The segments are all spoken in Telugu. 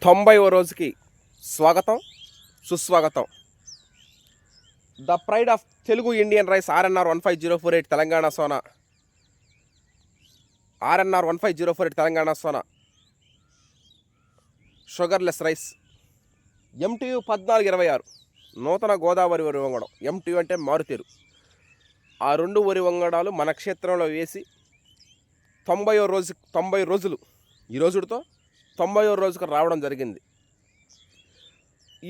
90వ రోజుకి స్వాగతం, సుస్వాగతం. The pride of Telugu Indian rice RNR 15048 Telangana Sona, RNR 15048 Telangana Sona sugarless rice MTU 1426 నూతన గోదావరి వరి వంగడం. ఎంటీయు అంటే మారుతీరు. ఆ రెండు వరి వంగడాలు మన క్షేత్రంలో వేసి 90 రోజులు ఈ రోజుతో 90వ రోజుకు రావడం జరిగింది.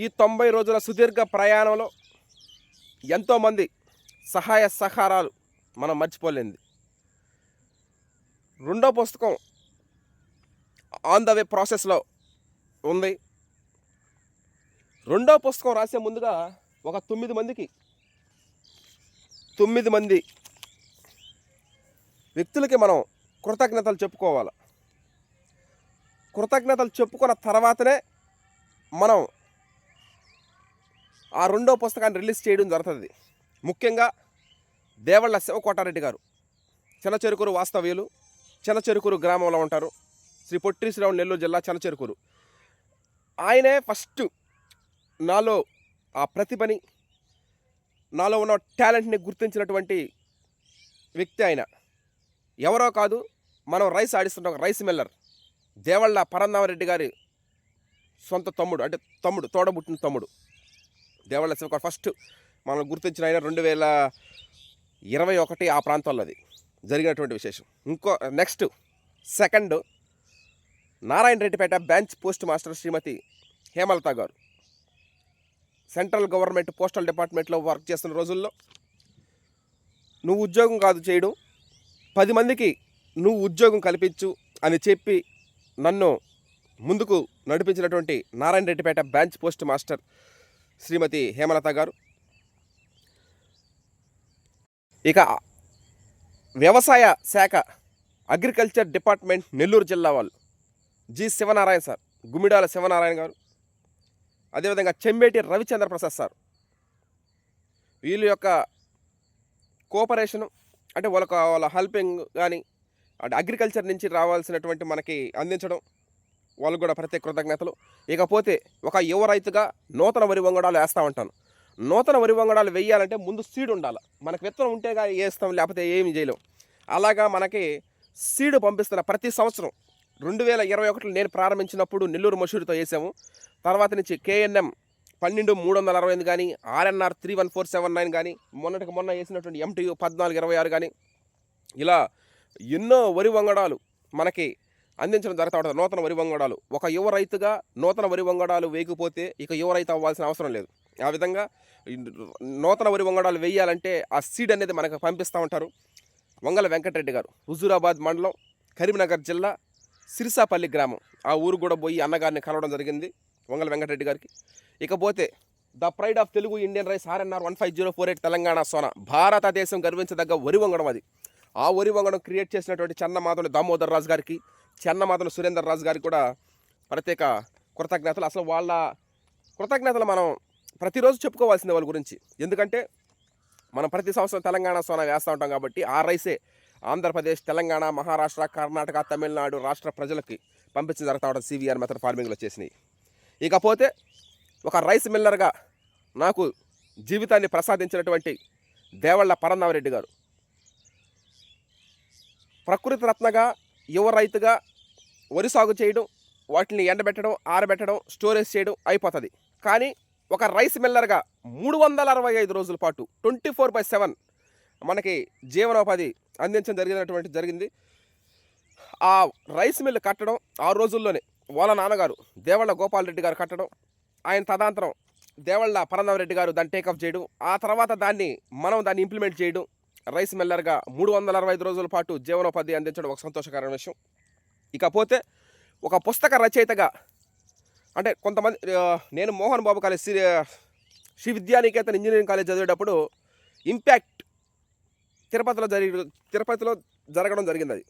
ఈ 90 రోజుల సుదీర్ఘ ప్రయాణంలో ఎంతోమంది సహాయ సహకారాలు మనం మర్చిపోలేంది. రెండో పుస్తకం ఆన్ ద వే ప్రాసెస్లో ఉంది. రెండో పుస్తకం రాసే ముందుగా ఒక 9 మంది వ్యక్తులకి మనం కృతజ్ఞతలు చెప్పుకోవాలి. కృతజ్ఞతలు చెప్పుకున్న తర్వాతనే మనం ఆ రెండో పుస్తకాన్ని రిలీజ్ చేయడం జరుగుతుంది. ముఖ్యంగా దేవళ్ళ శివకోటారెడ్డి గారు, చెనచెరుకూరు వాస్తవ్యులు, చెనచెరుకూరు గ్రామంలో ఉంటారు. శ్రీ పొట్టి శ్రీరాములు, నెల్లూరు జిల్లా చెనచెరుకూరు. ఆయనే ఫస్ట్ నాలో ఆ ప్రతిభని, నాలో ఉన్న టాలెంట్ని గుర్తించినటువంటి వ్యక్తి ఆయన. ఎవరో కాదు, మనం రైస్ ఆడిస్తుంటాం. రైస్ మిల్లర్ దేవళ్ళ పరంధామరెడ్డి గారి సొంత తమ్ముడు, అంటే తోడబుట్టిన తమ్ముడు దేవళ్ళ శివకోట. ఫస్ట్ మనం గుర్తించిన ఆయన 2021 ఆ ప్రాంతాల్లో అది జరిగినటువంటి విశేషం. Next second Narayana Reddypeta branch post master Shrimati Hemalatha garu. Central government postal డిపార్ట్మెంట్లో వర్క్ చేస్తున్న రోజుల్లో నువ్వు ఉద్యోగం కాదు చేయడం, 10 మందికి నువ్వు ఉద్యోగం కల్పించు అని చెప్పి నన్ను ముందుకు నడిపించినటువంటి Narayana Reddypeta branch post master Shrimati Hemalatha garu. ఇక వ్యవసాయ శాఖ అగ్రికల్చర్ డిపార్ట్మెంట్ నెల్లూరు జిల్లా వాళ్ళు జి శివనారాయణ సార్, గుమిడాల శివనారాయణ గారు, అదేవిధంగా చెంబేటి రవిచంద్ర ప్రసాద్ సార్. వీళ్ళ యొక్క కోఆపరేషను, అంటే వాళ్ళ హెల్పింగ్ కానీ, అంటే అగ్రికల్చర్ నుంచి రావాల్సినటువంటి మనకి అందించడం, వాళ్ళకు కూడా ప్రత్యేక కృతజ్ఞతలు. ఇకపోతే ఒక యువ రైతుగా నూతన వరి వంగడాలు వేస్తూ ఉంటాను. నూతన వరి వంగడాలు వేయాలంటే ముందు సీడ్ ఉండాలి. మనకు విత్తనం ఉంటేగా వేస్తాం, లేకపోతే ఏమి చేయలేం. అలాగా మనకి సీడ్ పంపిస్తున్న ప్రతి సంవత్సరం 2021 నేను ప్రారంభించినప్పుడు నెల్లూరు మసూరితో వేసాము. తర్వాత నుంచి KNM 12368 కానీ, RNR 31479 కానీ, మొన్న వేసినటువంటి MTU 1426 కానీ, ఇలా ఎన్నో వరి వంగడాలు మనకి అందించడం జరుగుతూ ఉంటుంది. నూతన వరి వంగడాలు ఒక యువ రైతుగా నూతన వరి వంగడాలు వేయకపోతే ఇక యువ రైతు అవ్వాల్సిన అవసరం లేదు. ఆ విధంగా నూతన వరి వంగడాలు వేయాలంటే ఆ సీడ్ అనేది మనకు పంపిస్తూ ఉంటారు. వంగల వెంకటరెడ్డి గారు, హుజూరాబాద్ మండలం, కరీంనగర్ జిల్లా, సిరిసాపల్లి గ్రామం. ఆ ఊరు కూడా పోయి అన్నగారిని కలవడం జరిగింది వంగల వెంకటరెడ్డి గారికి. ఇకపోతే the pride of Telugu Indian rice RNR 15048 Telangana Sona, భారతదేశం గర్వించదగ్గ వరి వంగడం అది. ఆ వరి వంగడం క్రియేట్ చేసినటువంటి చెన్నమాతలు దామోదర్ రాజు గారికి, చెన్నమాతలు సురేందర్ రాజు గారికి కూడా ప్రత్యేక కృతజ్ఞతలు. అసలు వాళ్ళ కృతజ్ఞతలు మనం ప్రతిరోజు చెప్పుకోవాల్సిందే వాళ్ళ గురించి. ఎందుకంటే మనం ప్రతి సంవత్సరం తెలంగాణ సోనా వేస్తూ ఉంటాం కాబట్టి ఆ రైసే ఆంధ్రప్రదేశ్, తెలంగాణ, మహారాష్ట్ర, కర్ణాటక, తమిళనాడు రాష్ట్ర ప్రజలకి పంపించడం జరుగుతూ ఉంటుంది CVR మెథడ్ ఫార్మింగ్లో చేసినవి. ఇకపోతే ఒక రైస్ మిల్లర్గా నాకు జీవితాన్ని ప్రసాదించినటువంటి దేవళ్ళ పరంధామరెడ్డి గారు, ప్రకృతి రత్నగా యువ రైతుగా వరి సాగు చేయడం, వాటిని ఎండబెట్టడం, ఆరబెట్టడం, స్టోరేజ్ చేయడం అయిపోతుంది. కానీ ఒక రైస్ మిల్లర్గా 365 రోజుల పాటు 24/7 మనకి జీవనోపాధి అందించడం జరిగింది. ఆ రైస్ మిల్ కట్టడం ఆ రోజుల్లోనే వాళ్ళ నాన్నగారు దేవళ్ళ గోపాల్ రెడ్డి గారు కట్టడం, ఆయన తదాంతరం దేవళ్ళ పరంధామరెడ్డి గారు దాన్ని టేకప్ చేయడం, ఆ తర్వాత దాన్ని ఇంప్లిమెంట్ చేయడం. రైస్ మిల్లర్గా 365 రోజుల పాటు జీవనోపాధి అందించడం ఒక సంతోషకరమైన విషయం. ఇకపోతే ఒక పుస్తక రచయితగా, అంటే కొంతమంది, నేను Mohan Babu college Sri Vidyanikethan engineering college చదివేటప్పుడు ఇంపాక్ట్ తిరుపతిలో జరగడం జరిగింది. అది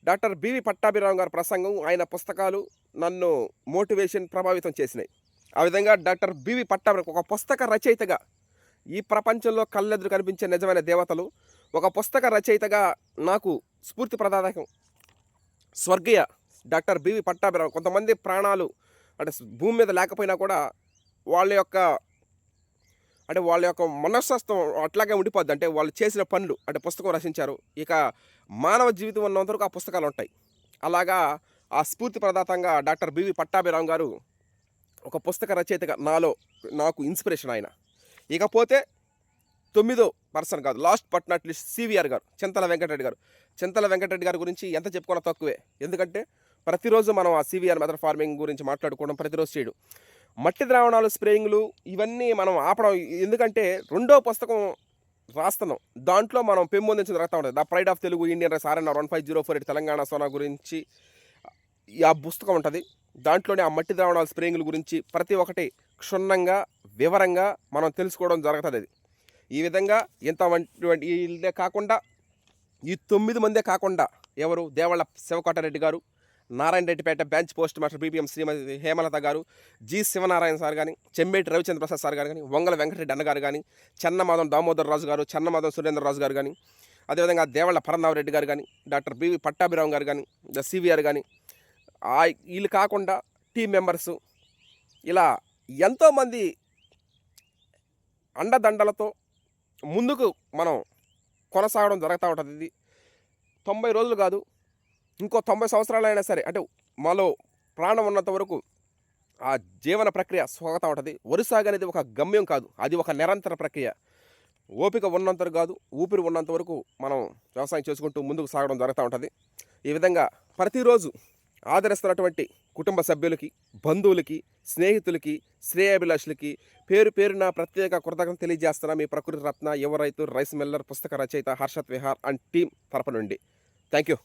డాక్టర్ బివి పట్టాభిరామ్ గారి ప్రసంగం, ఆయన పుస్తకాలు నన్ను మోటివేషన్ ప్రభావితం చేసినాయి. ఆ విధంగా డాక్టర్ బివి పట్టాభిరామ్ ఒక పుస్తక రచయితగా, ఈ ప్రపంచంలో కళ్ళెదురు కనిపించే నిజమైన దేవతలు, ఒక పుస్తక రచయితగా నాకు స్ఫూర్తి ప్రదాయకం స్వర్గీయ డాక్టర్ బివి పట్టాభిరామ్. కొంతమంది ప్రాణాలు అంటే భూమి మీద లేకపోయినా కూడా వాళ్ళ యొక్క వాళ్ళ యొక్క మనస్తత్వం అట్లాగే ఉండిపోద్ది. అంటే వాళ్ళు చేసిన పనులు అంటే పుస్తకం రచించారు. ఇక మానవ జీవితం ఉన్నంత వరకు ఆ పుస్తకాలు ఉంటాయి. అలాగా ఆ స్ఫూర్తి ప్రదాతంగా డాక్టర్ బివి పట్టాభిరామ్ గారు ఒక పుస్తక రచయితగా నాకు ఇన్స్పిరేషన్ ఆయన. ఇకపోతే తొమ్మిదో పర్సన్ కాదు, last but not least CVR గారు, చింతల వెంకటరెడ్డి గారు. చింతల వెంకటరెడ్డి గారి గురించి ఎంత చెప్పుకున్నా తక్కువే. ఎందుకంటే ప్రతిరోజు మనం ఆ సివిఆర్ మెథడ్ ఫార్మింగ్ గురించి మాట్లాడుకోవడం ప్రతిరోజు చేయడం, మట్టి ద్రావణాలు స్ప్రేయింగ్లు ఇవన్నీ మనం ఆపడం. ఎందుకంటే రెండో పుస్తకం రాస్తున్నాం, దాంట్లో మనం పెంపొందించడం జరుగుతూ ఉంటుంది. The pride of Telugu Indian rice RNR 15048 Telangana Sona గురించి ఆ పుస్తకం ఉంటుంది. దాంట్లోనే ఆ మట్టి ద్రావణాల స్ప్రేయింగ్ల గురించి ప్రతి ఒక్కటి క్షుణ్ణంగా వివరంగా మనం తెలుసుకోవడం జరుగుతుంది. అది ఈ విధంగా వీళ్ళే కాకుండా ఈ 9 మందే కాకుండా ఎవరు, దేవళ్ళ శివకోటారెడ్డి గారు, Narayana Reddypeta branch post master BPM శ్రీమతి హేమలత గారు, జి శివనారాయణ సార్ కానీ, చెంబేటి రవిచంద్ర ప్రసాద్ సార్ గారు కానీ, వంగల వెంకటరెడ్డి అన్నగారు కానీ, చెన్నమాధం దామోదర్ రాజు గారు, చెన్నమాధం సురేంద్ర రాజు గారు కానీ, అదేవిధంగా దేవళ్ళ పరందావరెడ్డి గారు కానీ, డాక్టర్ బివి పట్టాభిరామ్ గారు కానీ, సివిఆర్ కానీ, వీళ్ళు కాకుండా టీం మెంబర్సు ఇలా ఎంతోమంది అండదండలతో ముందుకు మనం కొనసాగడం జరుగుతూ ఉంటుంది. ఇది 90 రోజులు కాదు, ఇంకో 90 సంవత్సరాలైనా సరే, అంటే మాలో ప్రాణం ఉన్నంత వరకు ఆ జీవన ప్రక్రియ సాగుతూ ఉంటుంది. వరుసాగా అనేది ఒక గమ్యం కాదు, అది ఒక నిరంతర ప్రక్రియ. ఓపిక ఉన్నంత కాదు, ఊపిరి ఉన్నంత వరకు మనం వ్యవసాయం చేసుకుంటూ ముందుకు సాగడం జరుగుతూ ఉంటుంది. ఈ విధంగా ప్రతిరోజు ఆదరిస్తున్నటువంటి కుటుంబ సభ్యులకి, బంధువులకి, స్నేహితులకి, శ్రేయాభిలాషులకి పేరు పేరున ప్రత్యేక కృతజ్ఞతలు తెలియజేస్తున్నా. మీ ప్రకృతి రత్న యువ రైతు రైస్ మిల్లర్ పుస్తక రచయిత హర్షత్ విహార్ అండ్ టీం తరపు నుండి. Thank you.